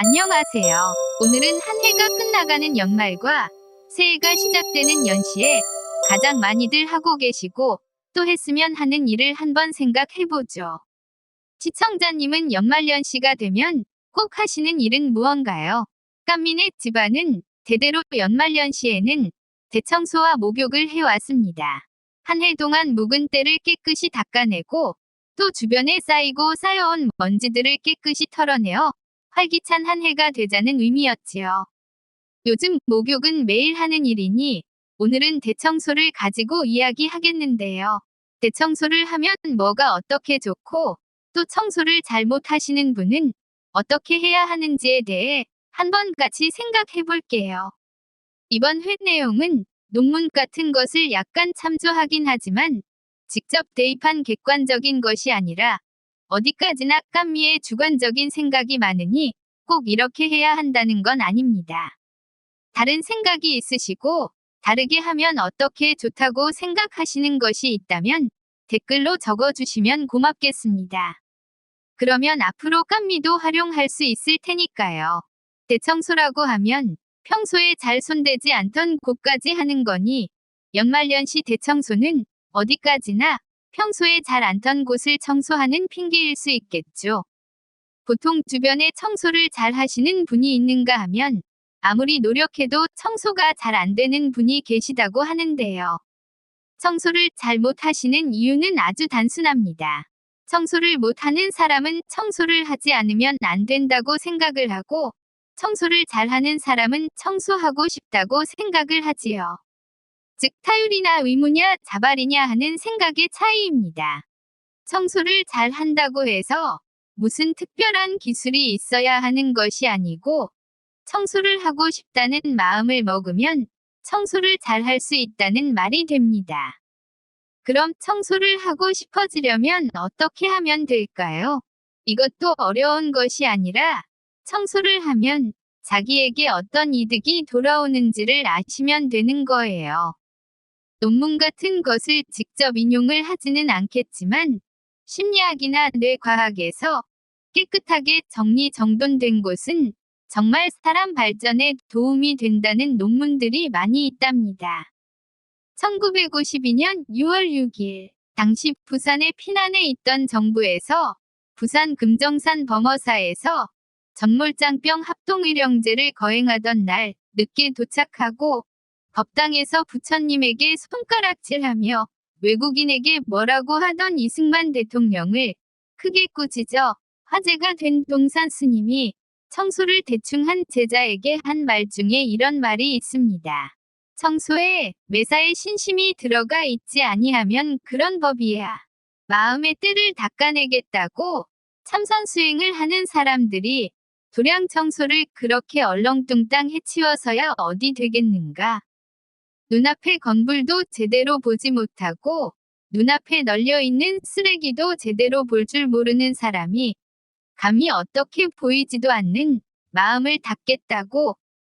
안녕하세요. 오늘은 한 해가 끝나가는 연말과 새해가 시작되는 연시에 가장 많이들 하고 계시고 또 했으면 하는 일을 한번 생각해보죠. 시청자님은 연말연시가 되면 꼭 하시는 일은 무언가요? 깐민의 집안은 대대로 연말연시에는 대청소와 목욕을 해왔습니다. 한 해 동안 묵은 때를 깨끗이 닦아내고 또 주변에 쌓이고 쌓여온 먼지들을 깨끗이 털어내어 활기찬 한 해가 되자는 의미였지요. 요즘 목욕은 매일 하는 일이니 오늘은 대청소를 가지고 이야기하겠는데요. 대청소를 하면 뭐가 어떻게 좋고 또 청소를 잘못하시는 분은 어떻게 해야 하는지에 대해 한번 같이 생각해 볼게요. 이번 회 내용은 논문 같은 것을 약간 참조하긴 하지만 직접 대입한 객관적인 것이 아니라 어디까지나 깐미의 주관적인 생각이 많으니 꼭 이렇게 해야 한다는 건 아닙니다. 다른 생각이 있으시고 다르게 하면 어떻게 좋다고 생각하시는 것이 있다면 댓글로 적어주시면 고맙겠습니다. 그러면 앞으로 깐미도 활용할 수 있을 테니까요. 대청소라고 하면 평소에 잘 손대지 않던 곳까지 하는 거니 연말연시 대청소는 어디까지나 평소에 잘 않던 곳을 청소하는 핑계일 수 있겠죠. 보통 주변에 청소를 잘 하시는 분이 있는가 하면 아무리 노력해도 청소가 잘 안 되는 분이 계시다고 하는데요. 청소를 잘 못하시는 이유는 아주 단순합니다. 청소를 못하는 사람은 청소를 하지 않으면 안 된다고 생각을 하고 청소를 잘하는 사람은 청소하고 싶다고 생각을 하지요. 즉 타율이나 의무냐 자발이냐 하는 생각의 차이입니다. 청소를 잘 한다고 해서 무슨 특별한 기술이 있어야 하는 것이 아니고 청소를 하고 싶다는 마음을 먹으면 청소를 잘 할 수 있다는 말이 됩니다. 그럼 청소를 하고 싶어지려면 어떻게 하면 될까요? 이것도 어려운 것이 아니라 청소를 하면 자기에게 어떤 이득이 돌아오는지를 아시면 되는 거예요. 논문 같은 것을 직접 인용을 하지는 않겠지만 심리학이나 뇌과학에서 깨끗하게 정리정돈된 곳은 정말 사람 발전에 도움이 된다는 논문들이 많이 있답니다. 1952년 6월 6일 당시 부산의 피난에 있던 정부에서 부산 금정산 범어사에서 전몰장병 합동의령제를 거행하던 날 늦게 도착하고 법당에서 부처님에게 손가락질하며 외국인에게 뭐라고 하던 이승만 대통령을 크게 꾸짖어 화제가 된 동산 스님이 청소를 대충 한 제자에게 한 말 중에 이런 말이 있습니다. 청소에 매사에 신심이 들어가 있지 아니하면 그런 법이야. 마음의 때를 닦아내겠다고 참선 수행을 하는 사람들이 도량 청소를 그렇게 얼렁뚱땅 해치워서야 어디 되겠는가. 눈앞의 건물도 제대로 보지 못하고 눈앞에 널려있는 쓰레기도 제대로 볼 줄 모르는 사람이 감히 어떻게 보이지도 않는 마음을 닦겠다고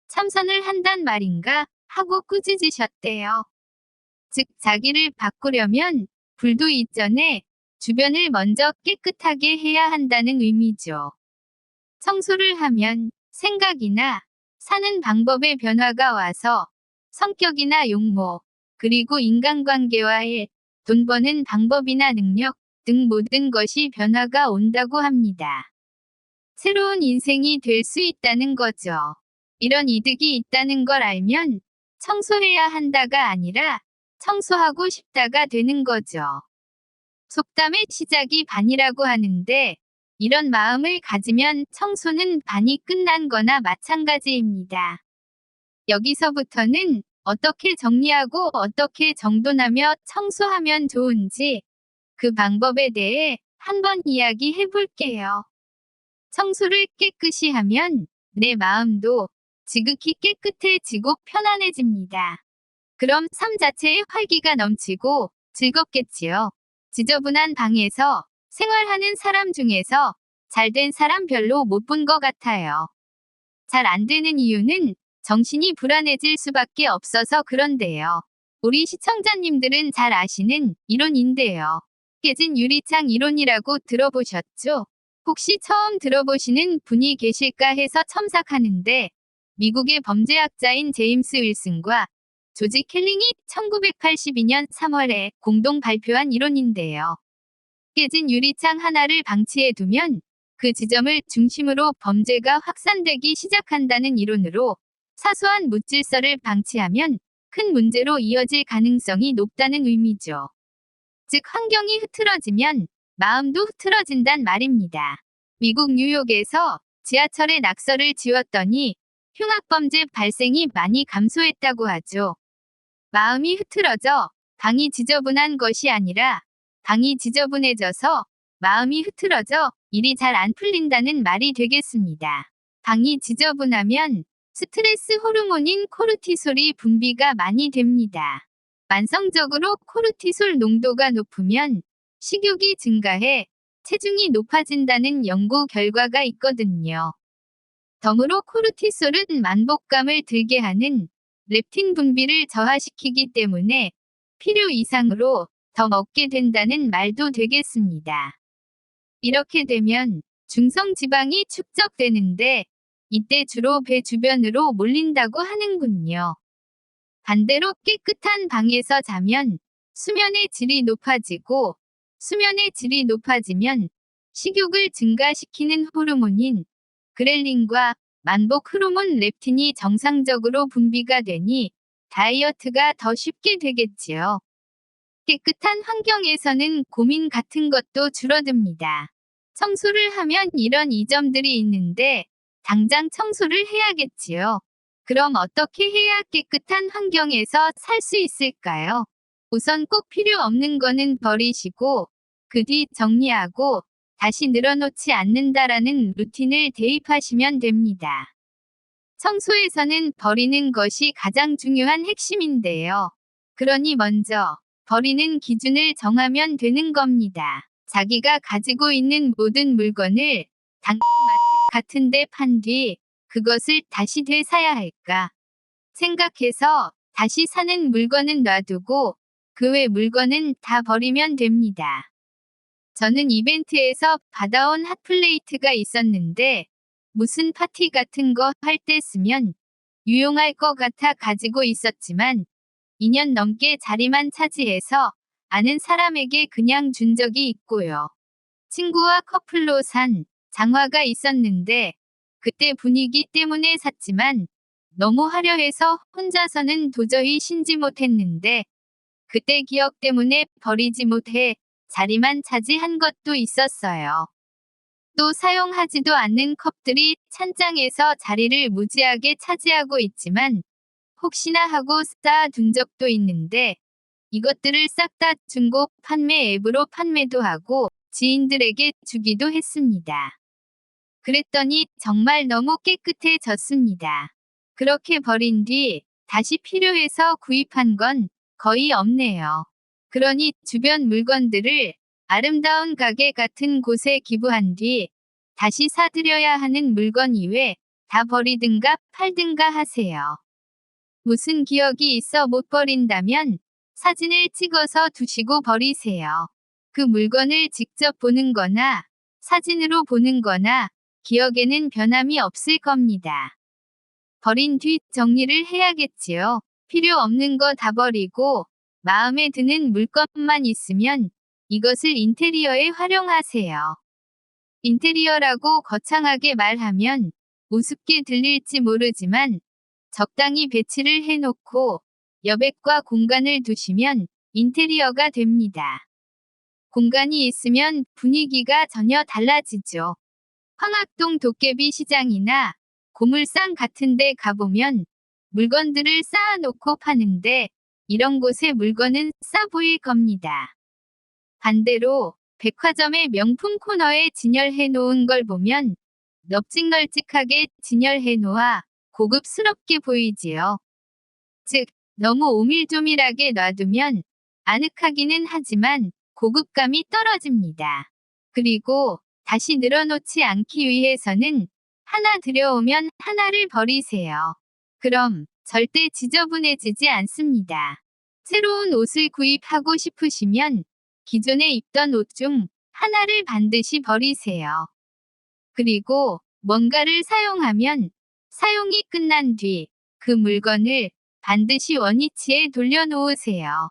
참선을 한단 말인가 하고 꾸짖으셨대요. 즉 자기를 바꾸려면 불도 이전에 주변을 먼저 깨끗하게 해야 한다는 의미죠. 청소를 하면 생각이나 사는 방법의 변화가 와서 성격이나 용모, 그리고 인간관계와 일, 돈 버는 방법이나 능력 등 모든 것이 변화가 온다고 합니다. 새로운 인생이 될 수 있다는 거죠. 이런 이득이 있다는 걸 알면 청소해야 한다가 아니라 청소하고 싶다가 되는 거죠. 속담의 시작이 반이라고 하는데 이런 마음을 가지면 청소는 반이 끝난 거나 마찬가지입니다. 여기서부터는 어떻게 정리하고 어떻게 정돈하며 청소하면 좋은지 그 방법에 대해 한번 이야기해 볼게요. 청소를 깨끗이 하면 내 마음도 지극히 깨끗해지고 편안해집니다. 그럼 삶 자체에 활기가 넘치고 즐겁겠지요. 지저분한 방에서 생활하는 사람 중에서 잘된 사람 별로 못 본 것 같아요. 잘 안 되는 이유는 정신이 불안해질 수밖에 없어서 그런데요. 우리 시청자님들은 잘 아시는 이론인데요. 깨진 유리창 이론이라고 들어보셨죠? 혹시 처음 들어보시는 분이 계실까 해서 첨삭하는데 미국의 범죄학자인 제임스 윌슨과 조지 켈링이 1982년 3월에 공동 발표한 이론인데요. 깨진 유리창 하나를 방치해 두면 그 지점을 중심으로 범죄가 확산되기 시작한다는 이론으로 사소한 무질서를 방치하면 큰 문제로 이어질 가능성이 높다는 의미죠. 즉 환경이 흐트러지면 마음도 흐트러진단 말입니다. 미국 뉴욕에서 지하철에 낙서를 지웠더니 흉악범죄 발생이 많이 감소했다고 하죠. 마음이 흐트러져 방이 지저분한 것이 아니라 방이 지저분해져서 마음이 흐트러져 일이 잘 안 풀린다는 말이 되겠습니다. 방이 지저분하면 스트레스 호르몬인 코르티솔이 분비가 많이 됩니다. 만성적으로 코르티솔 농도가 높으면 식욕이 증가해 체중이 높아진다는 연구 결과가 있거든요. 덤으로 코르티솔은 만복감을 들게 하는 렙틴 분비를 저하시키기 때문에 필요 이상으로 더 먹게 된다는 말도 되겠습니다. 이렇게 되면 중성 지방이 축적되는데 이때 주로 배 주변으로 몰린다고 하는군요. 반대로 깨끗한 방에서 자면 수면의 질이 높아지고 수면의 질이 높아지면 식욕을 증가시키는 호르몬인 그렐린과 만복 호르몬 렙틴이 정상적으로 분비가 되니 다이어트가 더 쉽게 되겠지요. 깨끗한 환경에서는 고민 같은 것도 줄어듭니다. 청소를 하면 이런 이점들이 있는데 당장 청소를 해야겠지요. 그럼 어떻게 해야 깨끗한 환경에서 살 수 있을까요? 우선 꼭 필요 없는 거는 버리시고 그 뒤 정리하고 다시 늘어놓지 않는다라는 루틴을 대입하시면 됩니다. 청소에서는 버리는 것이 가장 중요한 핵심인데요. 그러니 먼저 버리는 기준을 정하면 되는 겁니다. 자기가 가지고 있는 모든 물건을 당근마트 같은 데 판 뒤 그것을 다시 되사야 할까 생각해서 다시 사는 물건은 놔두고 그 외 물건은 다 버리면 됩니다. 저는 이벤트에서 받아온 핫플레이트가 있었는데 무슨 파티 같은 거 할 때 쓰면 유용할 것 같아 가지고 있었지만 2년 넘게 자리만 차지해서 아는 사람에게 그냥 준 적이 있고요. 친구와 커플로 산 장화가 있었는데 그때 분위기 때문에 샀지만 너무 화려해서 혼자서는 도저히 신지 못했는데 그때 기억 때문에 버리지 못해 자리만 차지한 것도 있었어요. 또 사용하지도 않는 컵들이 찬장에서 자리를 무지하게 차지하고 있지만 혹시나 하고 쌓아둔 적도 있는데 이것들을 싹 다 중고 판매 앱으로 판매도 하고 지인들에게 주기도 했습니다. 그랬더니 정말 너무 깨끗해졌습니다. 그렇게 버린 뒤 다시 필요해서 구입한 건 거의 없네요. 그러니 주변 물건들을 아름다운 가게 같은 곳에 기부한 뒤 다시 사드려야 하는 물건 이외 다 버리든가 팔든가 하세요. 무슨 기억이 있어 못 버린다면 사진을 찍어서 두시고 버리세요. 그 물건을 직접 보는 거나 사진으로 보는 거나 기억에는 변함이 없을 겁니다. 버린 뒤 정리를 해야겠지요. 필요 없는 거 다 버리고 마음에 드는 물건만 있으면 이것을 인테리어에 활용하세요. 인테리어라고 거창하게 말하면 우습게 들릴지 모르지만 적당히 배치를 해놓고 여백과 공간을 두시면 인테리어가 됩니다. 공간이 있으면 분위기가 전혀 달라지죠. 황학동 도깨비 시장이나 고물상 같은 데 가보면 물건들을 쌓아놓고 파는데 이런 곳에 물건은 싸 보일 겁니다. 반대로 백화점의 명품 코너에 진열해 놓은 걸 보면 널찍널찍하게 진열해 놓아 고급스럽게 보이지요. 즉, 너무 오밀조밀하게 놔두면 아늑하기는 하지만 고급감이 떨어집니다. 그리고 다시 늘어놓지 않기 위해서는 하나 들여오면 하나를 버리세요. 그럼 절대 지저분해지지 않습니다. 새로운 옷을 구입하고 싶으시면 기존에 입던 옷 중 하나를 반드시 버리세요. 그리고 뭔가를 사용하면 사용이 끝난 뒤 그 물건을 반드시 원위치에 돌려놓으세요.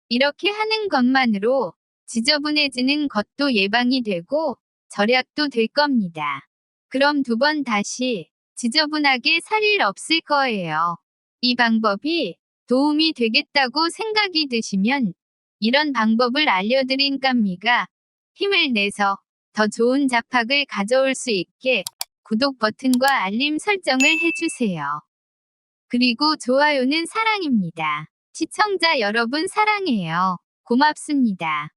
이렇게 하는 것만으로 지저분해지는 것도 예방이 되고 절약도 될 겁니다. 그럼 2번 다시 지저분하게 살 일 없을 거예요. 이 방법이 도움이 되겠다고 생각이 드시면 이런 방법을 알려드린 깜미가 힘을 내서 더 좋은 잡학을 가져올 수 있게 구독 버튼과 알림 설정을 해주세요. 그리고 좋아요는 사랑입니다. 시청자 여러분 사랑해요. 고맙습니다.